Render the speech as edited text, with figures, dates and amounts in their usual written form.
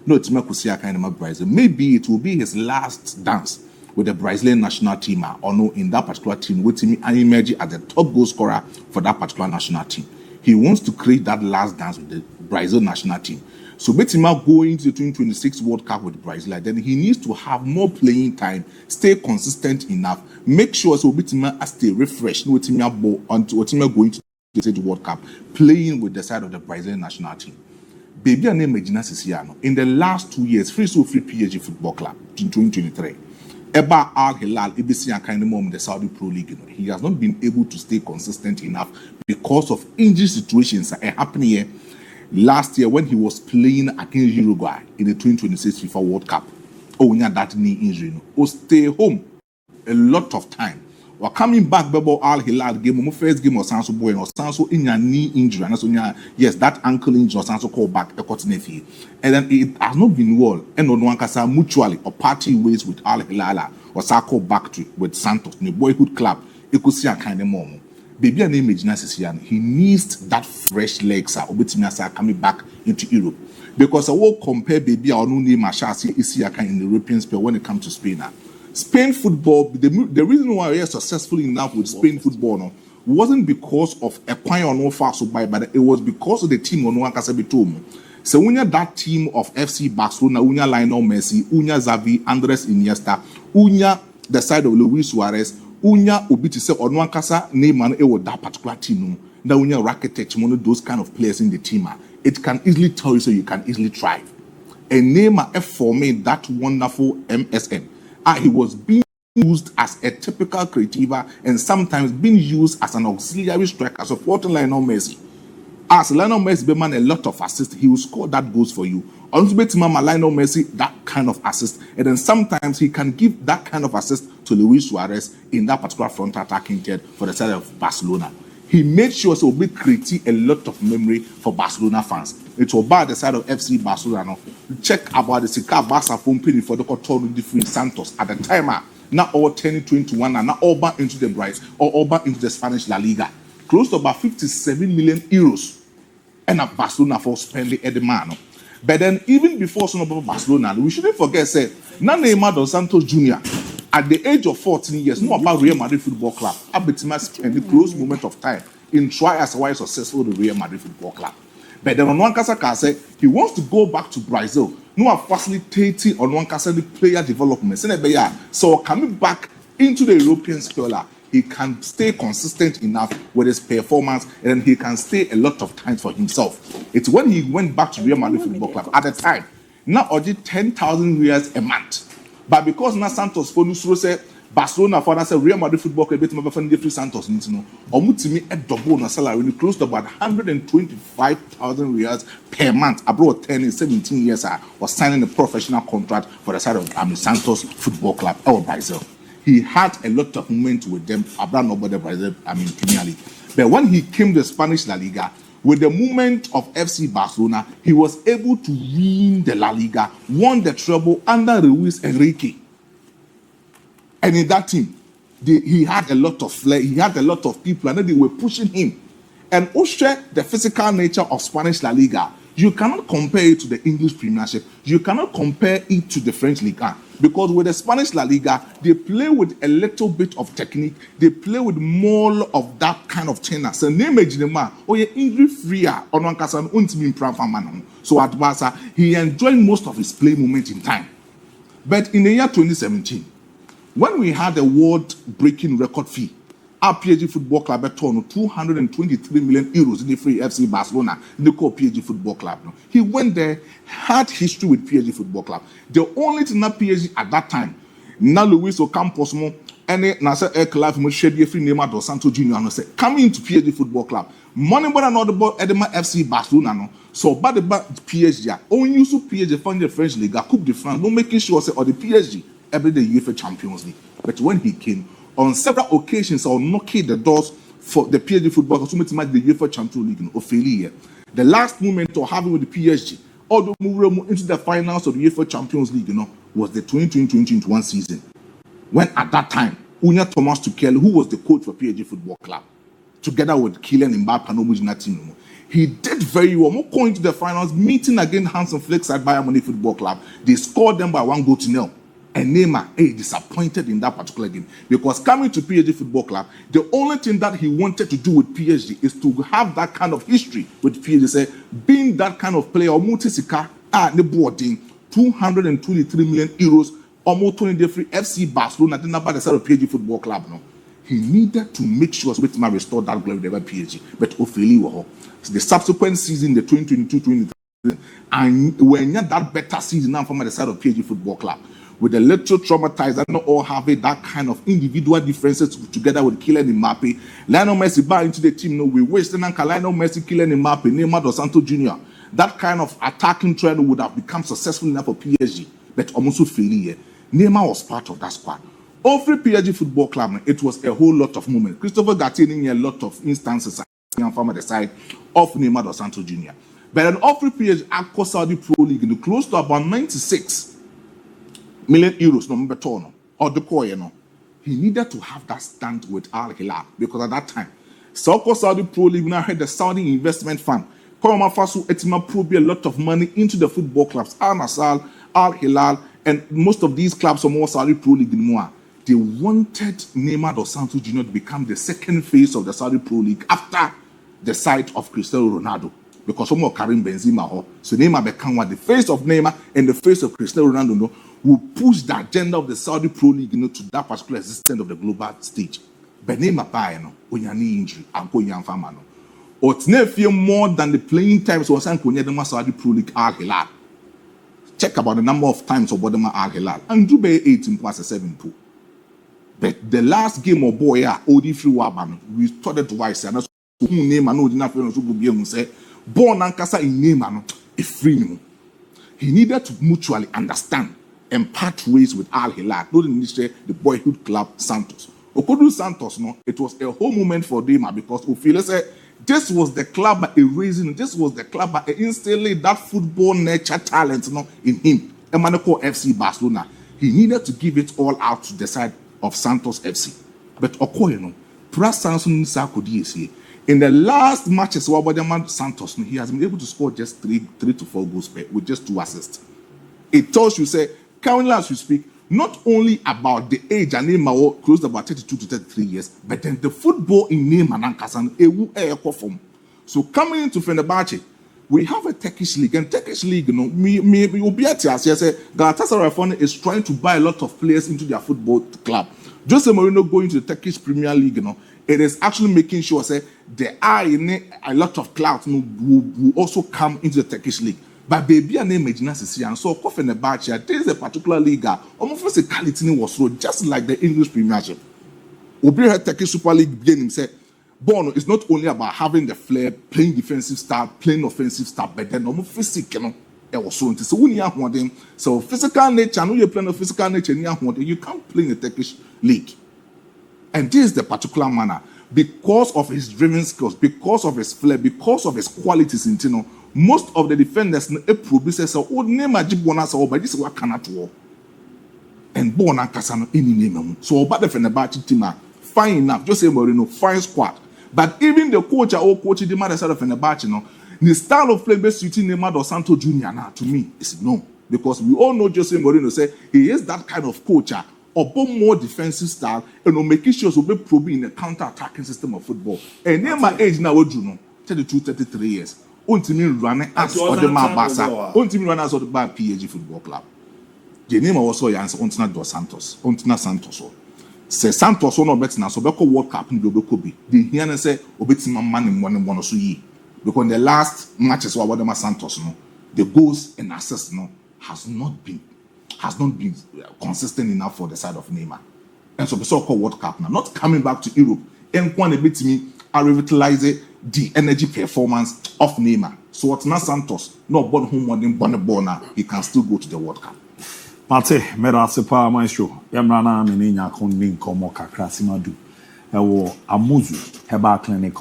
No, it's Makusia kind of Brazil. Maybe it will be his last dance with the Brazilian national team, or no, in that particular team, with him and emerge as the top goal scorer for that particular national team. He wants to create that last dance with the Brazil national team. So Betima going to the 2026 World Cup with Brazil, then he needs to have more playing time, stay consistent enough, make sure so Betima stay refreshed, no Betima ball until Betima going to the World Cup, playing with the side of the Brazilian national team. Baby and Imagina Siciano, in the last 2 years, free PSG Football Club in 2023. Eba Al Hilal, ABC and kind of moment the Saudi Pro League. He has not been able to stay consistent enough because of injury situations that happened here last year when he was playing against Uruguay in the 2026 FIFA World Cup. Oh, yeah, that knee injury. Oh, stay home a lot of time. Or coming back, Bebo Al Hilal game, first game or Sanso Boy or Sanso in your knee injury. And so, yes, that ankle injury or Sanso call back a Cotinefi. And then it has not been well. And on one case, mutually or party ways with Al Hilal or Sako back to with Santos, in the boyhood club, you could see a kind of moment. Baby and image Nasisian, he needs that fresh legs coming back into Europe. Because I will compare baby or no name Mashasi is here in the European sphere when it comes to Spain. Spain football, the reason why we are successful enough with Spain football no, wasn't because of a point on no fast so by, but it was because of the team on one Casabitum. So when you that team of FC Barcelona, unya Lionel Messi, unya Xavi, Andres Iniesta, unya the side of Luis Suarez, unya obiti say on one casa Neymar was that particular team. Now unya Rakitic, one of those kind of players in the team. It can easily tell you so you can easily thrive. And Neymar formed that wonderful MSN. He was being used as a typical creativa and sometimes being used as an auxiliary striker, supporting Lionel Messi. As Lionel Messi be man a lot of assists, he will score that goals for you. Ultimately, Lionel Messi that kind of assist, and then sometimes he can give that kind of assist to Luis Suarez in that particular front attacking third for the side of Barcelona. He made sure so be creating a lot of memory for Barcelona fans. It was by the side of FC Barcelona. Check about the Sika Barca phone penny for the Cotonou different Santos at the time. Now all 10-21 and now all back into the Bryce or all back into the Spanish La Liga. Close to about 57 million euros. And at Barcelona for spending at the man. But then even before son of Barcelona, we shouldn't forget say now Neymar dos Santos Jr. at the age of 14 years, know about Real Madrid Football Club. Abetima spent the close moment of time in try as why successful the Real Madrid Football Club. But then on one case, say he wants to go back to Brazil. No facilitating on one case the player development. So coming back into the European sphere, he can stay consistent enough with his performance, and then he can stay a lot of time for himself. It's when he went back to Real Madrid Football Club at the time. Now only 10,000 reals a month. But because now Santos for say Barcelona for that Real Madrid Football Club better for the Santos need to know. Omutimi a double na salary close to about 125,000 reals per month. Abroad 10 and 17 years was signing a professional contract for the side of Santos Football Club or Brazil. He had a lot of moments with them about nobody Brazil, Premier League. But when he came to the Spanish La Liga, with the movement of FC Barcelona, he was able to win the La Liga, won the treble under Luis Enrique. And in that team, he had a lot of flair, he had a lot of people, and then they were pushing him. And also, the physical nature of Spanish La Liga, you cannot compare it to the English Premiership. You cannot compare it to the French Ligue 1. Because with the Spanish La Liga, they play with a little bit of technique. They play with more of that kind of trainer. So, name Neymar, oh, yeah, injury free. So, at Barca, he enjoyed most of his play moment in time. But in the year 2017, when we had a world-breaking record fee, our PSG Football Club had turned 223 million euros in the free FC Barcelona, in the core PSG Football Club. He went there, had history with PSG Football Club. The only thing that PSG at that time, now Luis Ocampos, and Nasser Club, Shady Free Neymar dos Santos Jr. said, coming into PSG Football Club, money but another ball Edema FC Barcelona. So, but the PSG, only use PSG fund the French League, Coupe de France, no making sure say, or the PSG every day UEFA Champions League. But when he came, on several occasions, or knocking the doors for the PSG football to make the UEFA Champions League of failure. The last moment of having with the PSG, although moving into the finals of the UEFA Champions League, was the 2020-2021 season. When at that time, Unya Thomas Tuchel, who was the coach for PSG Football Club, together with Kylian Mbappe and Omujina team, He did very well. More going to the finals, meeting against Hansen Flick side Bayern Munich Football Club. They scored them by 1-0. And Neymar disappointed in that particular game because coming to PSG Football Club, the only thing that he wanted to do with PSG is to have that kind of history with PSG. Say, being that kind of player, Mutisika the boarding 223 million euros, almost 20 free FC Barcelona, then about the side of PSG Football Club. No, he needed to make sure Whitmer restored that glory with PSG. But Ophélie, the subsequent season, the 2022-2023, and when you had that better season now from the side of PSG Football Club. With the little traumatized and not all having that kind of individual differences together with Kylian Mbappe. Lionel Messi back into the team. No, we wasting and Lionel Messi, Kylian Mbappe, Neymar dos Santos Jr. That kind of attacking trend would have become successful enough for PSG, but almost failure. Neymar was part of that squad. All three PSG Football Club, it was a whole lot of moments. Christopher Gatien in a lot of instances from the side of Neymar dos Santos Jr. But then all three PSG across Saudi Pro League, close to about 96 million euros no mbetono or the coin no. He needed to have that stand with Al Hilal because at that time, Saudi Pro League now had the Saudi investment fund. Koyama Fasu Etima probably a lot of money into the football clubs. Al Nassr, Al Hilal, and most of these clubs are more Saudi Pro League in more. They wanted Neymar dos Santos Jr. to become the second face of the Saudi Pro League after the side of Cristiano Ronaldo. Because some more Karim Benzema, so Neymar became the face of Neymar and the face of Cristiano Ronaldo. No, will push the agenda of the Saudi Pro League, to that particular existence of the global stage. But Neymar by onyani injury and Koyan no. Or it's never feel more than the playing times was on the Saudi Pro League Al Hilal. Check about the number of times of Bodema Al Hilal and do be 18 plus 7 2. But the last game of boy Odi free Waban, we started twice and that's Neymar no didn't feel to be say born and Kasa in Neymar a free. He needed to mutually understand and part ways with Al Hilal, not in this the boyhood club Santos. Okodu Santos, no, it was a whole moment for Neymar because Ophélie said this was the club by erasing, this was the club by instilling that football nature talent in him. Emaneko FC Barcelona. He needed to give it all out to the side of Santos FC. But Okoye, Pras Samson Sakodi in the last matches, Santos, he has been able to score just 3 to 4 goals with just 2 assists. It tells you, say, currently as we speak, not only about the age and Neymar close to about 32 to 33 years, but then the football in Neymar and Kasan form. So coming into Fenerbahce, we have a Turkish league, and Turkish league, Galatasaray is trying to buy a lot of players into their football club. Jose Mourinho going to the Turkish Premier League, it is actually making sure say there are a lot of clouds will also come into the Turkish league. But baby and name and so coffee in the batch here. There is a particular league. Almost physicality was so just like the English Premiership. Obi Turkish Super League beginning say Bono is not only about having the flair, playing defensive style, playing offensive style, but then almost physical. It was so so when you have one so physical nature, you play of physical nature, you can't play in the Turkish league. And this is the particular manner because of his driven skills, because of his flair, because of his qualities in most of the defenders produce so Neymar Jibona so but this is what cannot war. And Bona Casano any name. So about the Fenerbahce team fine enough, Jose Mourinho, fine squad. But even the coach or coach the mother side of Fenerbahce, the style of play best suiting Neymar dos Santos Jr. now to me is no. Because we all know Jose Mourinho say he is that kind of coach or more defensive style and making sure to be probing in the counter-attacking system of football. And Neymar age now 32, 33 years. Ultimately running as or the Mabasa, ultimately running as or the PSG Football Club. The name also answer Ontina dos Santos, Ontina Santos. Say Santos no better now, so Beko World Cup in Dobekobi. The here say Obetima man in one so ye. Because the last matches were Wadama Santos, the goals and assists has not been consistent enough for the side of Neymar. And so the so-called World Cup now, not coming back to Europe, and one a bit to me, I revitalize the energy performance of Neymar. So what's not Santos, no born home more than born now, he can still go to the World Cup. Mate, Merasepa Maestro, Yamrana Menina Kondin Komo Kakrasimadu, Ewo Amuzu, Heba Clinic